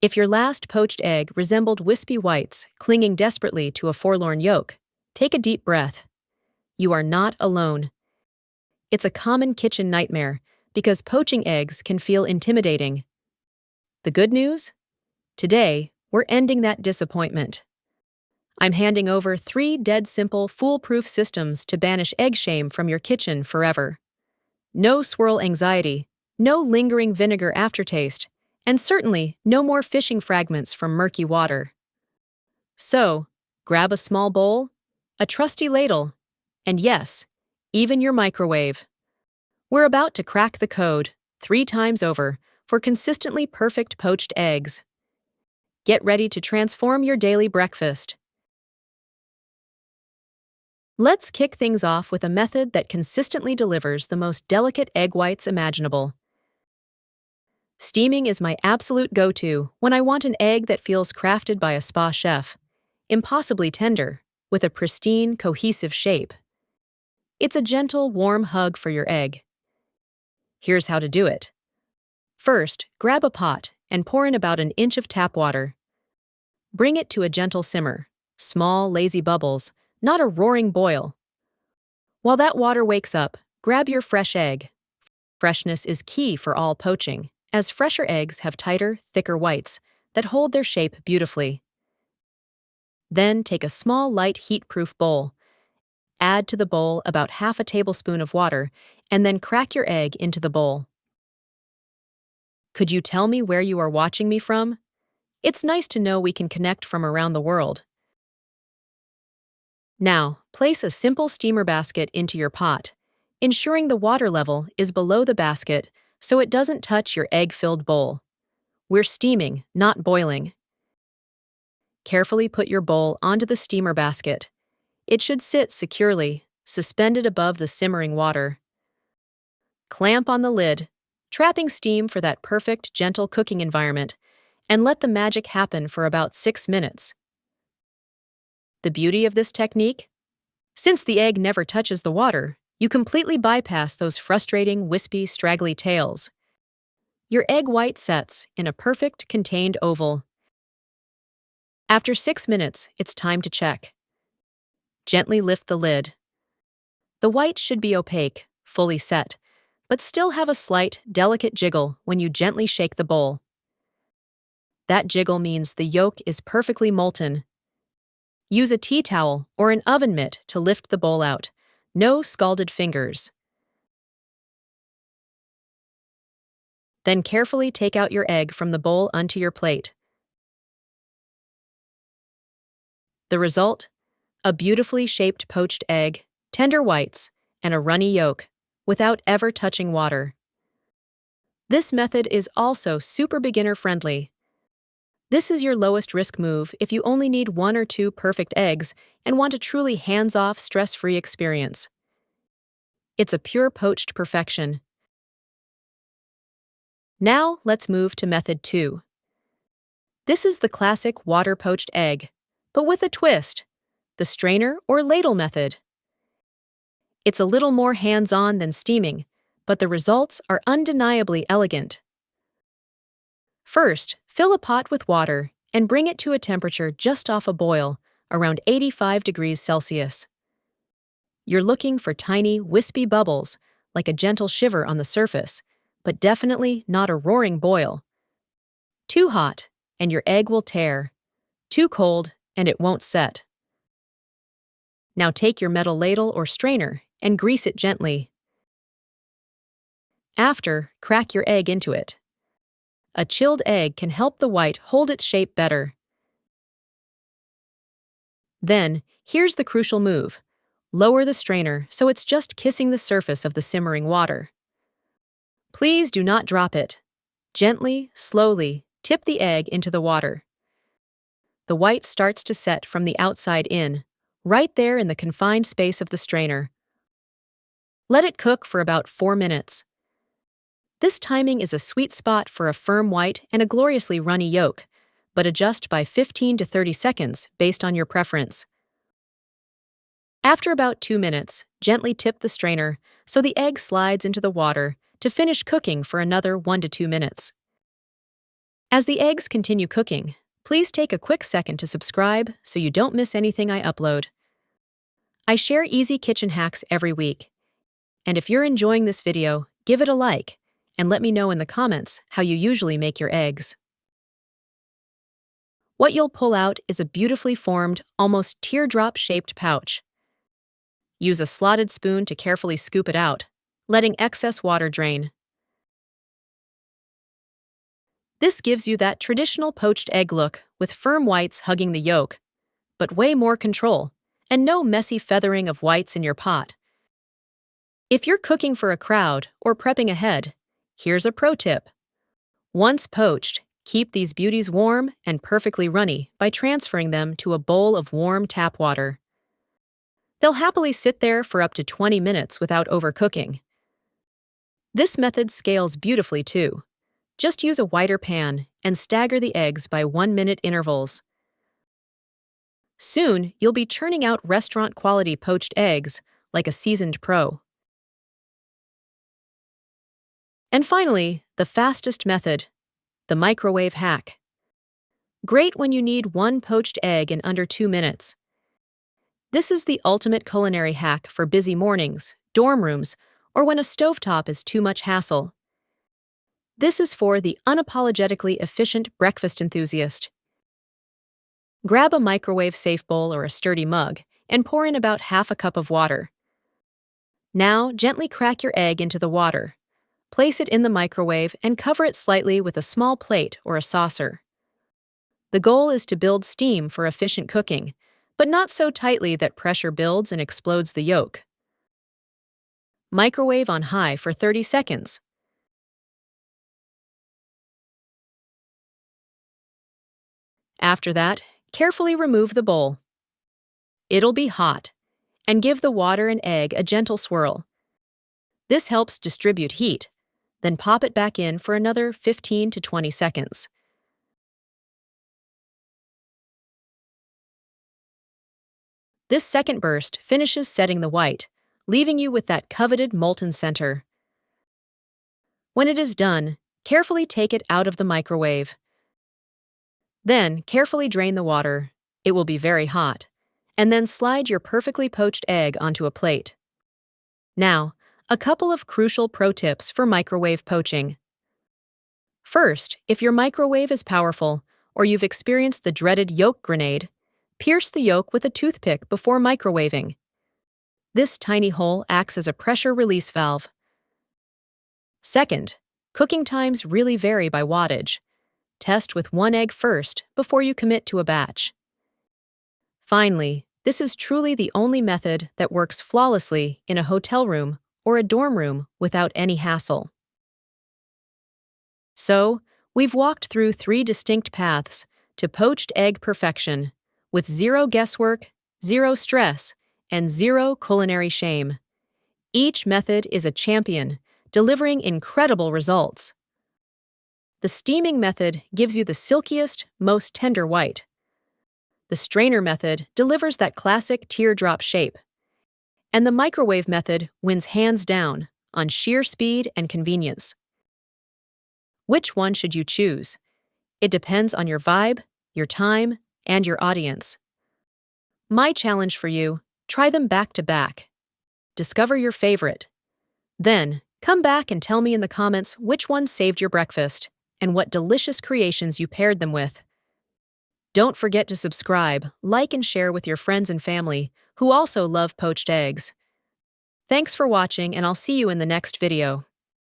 If your last poached egg resembled wispy whites clinging desperately to a forlorn yolk, take a deep breath. You are not alone. It's a common kitchen nightmare because poaching eggs can feel intimidating. The good news? Today, we're ending that disappointment. I'm handing over 3 dead simple, foolproof systems to banish egg shame from your kitchen forever. No swirl anxiety, no lingering vinegar aftertaste, and certainly no more fishing fragments from murky water. So, grab a small bowl, a trusty ladle, and yes, even your microwave. We're about to crack the code 3 times over for consistently perfect poached eggs. Get ready to transform your daily breakfast. Let's kick things off with a method that consistently delivers the most delicate egg whites imaginable. Steaming is my absolute go-to when I want an egg that feels crafted by a spa chef, impossibly tender, with a pristine, cohesive shape. It's a gentle, warm hug for your egg. Here's how to do it. First, grab a pot and pour in about an inch of tap water. Bring it to a gentle simmer, small, lazy bubbles, not a roaring boil. While that water wakes up, grab your fresh egg. Freshness is key for all poaching, as fresher eggs have tighter, thicker whites that hold their shape beautifully. Then take a small, light, heat-proof bowl. Add to the bowl about half a tablespoon of water, and then crack your egg into the bowl. Could you tell me where you are watching me from? It's nice to know we can connect from around the world. Now, place a simple steamer basket into your pot, ensuring the water level is below the basket so it doesn't touch your egg-filled bowl. We're steaming, not boiling. Carefully put your bowl onto the steamer basket. It should sit securely, suspended above the simmering water. Clamp on the lid, trapping steam for that perfect, gentle cooking environment, and let the magic happen for about 6 minutes. The beauty of this technique? Since the egg never touches the water, you completely bypass those frustrating, wispy, straggly tails. Your egg white sets in a perfect, contained oval. After 6 minutes, it's time to check. Gently lift the lid. The white should be opaque, fully set, but still have a slight, delicate jiggle when you gently shake the bowl. That jiggle means the yolk is perfectly molten. Use a tea towel or an oven mitt to lift the bowl out. No scalded fingers. Then carefully take out your egg from the bowl onto your plate. The result? A beautifully shaped poached egg, tender whites, and a runny yolk, without ever touching water. This method is also super beginner-friendly. This is your lowest risk move if you only need 1 or 2 perfect eggs and want a truly hands-off, stress-free experience. It's a pure poached perfection. Now let's move to method 2. This is the classic water-poached egg, but with a twist, the strainer or ladle method. It's a little more hands-on than steaming, but the results are undeniably elegant. First, fill a pot with water and bring it to a temperature just off a boil, around 85 degrees Celsius. You're looking for tiny, wispy bubbles, like a gentle shiver on the surface, but definitely not a roaring boil. Too hot, and your egg will tear. Too cold, and it won't set. Now take your metal ladle or strainer and grease it gently. After, crack your egg into it. A chilled egg can help the white hold its shape better. Then, here's the crucial move. Lower the strainer so it's just kissing the surface of the simmering water. Please do not drop it. Gently, slowly, tip the egg into the water. The white starts to set from the outside in, right there in the confined space of the strainer. Let it cook for about 4 minutes. This timing is a sweet spot for a firm white and a gloriously runny yolk, but adjust by 15 to 30 seconds based on your preference. After about 2 minutes, gently tip the strainer so the egg slides into the water to finish cooking for another 1 to 2 minutes. As the eggs continue cooking, please take a quick second to subscribe so you don't miss anything I upload. I share easy kitchen hacks every week, and if you're enjoying this video, give it a like and let me know in the comments how you usually make your eggs. What you'll pull out is a beautifully formed, almost teardrop-shaped pouch. Use a slotted spoon to carefully scoop it out, letting excess water drain. This gives you that traditional poached egg look with firm whites hugging the yolk, but way more control, and no messy feathering of whites in your pot. If you're cooking for a crowd or prepping ahead, here's a pro tip. Once poached, keep these beauties warm and perfectly runny by transferring them to a bowl of warm tap water. They'll happily sit there for up to 20 minutes without overcooking. This method scales beautifully too. Just use a wider pan and stagger the eggs by 1-minute intervals. Soon, you'll be churning out restaurant-quality poached eggs like a seasoned pro. And finally, the fastest method, the microwave hack. Great when you need one poached egg in under 2 minutes. This is the ultimate culinary hack for busy mornings, dorm rooms, or when a stovetop is too much hassle. This is for the unapologetically efficient breakfast enthusiast. Grab a microwave-safe bowl or a sturdy mug and pour in about half a cup of water. Now, gently crack your egg into the water. Place it in the microwave and cover it slightly with a small plate or a saucer. The goal is to build steam for efficient cooking, but not so tightly that pressure builds and explodes the yolk. Microwave on high for 30 seconds. After that, carefully remove the bowl. It'll be hot, and give the water and egg a gentle swirl. This helps distribute heat, then pop it back in for another 15 to 20 seconds. This second burst finishes setting the white, leaving you with that coveted molten center. When it is done, carefully take it out of the microwave. Then, carefully drain the water. It will be very hot. And then slide your perfectly poached egg onto a plate. Now, a couple of crucial pro tips for microwave poaching. First, if your microwave is powerful, or you've experienced the dreaded yolk grenade, pierce the yolk with a toothpick before microwaving. This tiny hole acts as a pressure release valve. Second, cooking times really vary by wattage. Test with one egg first before you commit to a batch. Finally, this is truly the only method that works flawlessly in a hotel room or a dorm room without any hassle. So, we've walked through 3 distinct paths to poached egg perfection, with 0 guesswork, 0 stress, and 0 culinary shame. Each method is a champion, delivering incredible results. The steaming method gives you the silkiest, most tender white. The strainer method delivers that classic teardrop shape. And the microwave method wins hands down on sheer speed and convenience. Which one should you choose? It depends on your vibe, your time, and your audience. My challenge for you, try them back to back. Discover your favorite. Then, come back and tell me in the comments which one saved your breakfast and what delicious creations you paired them with. Don't forget to subscribe, like, and share with your friends and family who also love poached eggs. Thanks for watching, and I'll see you in the next video.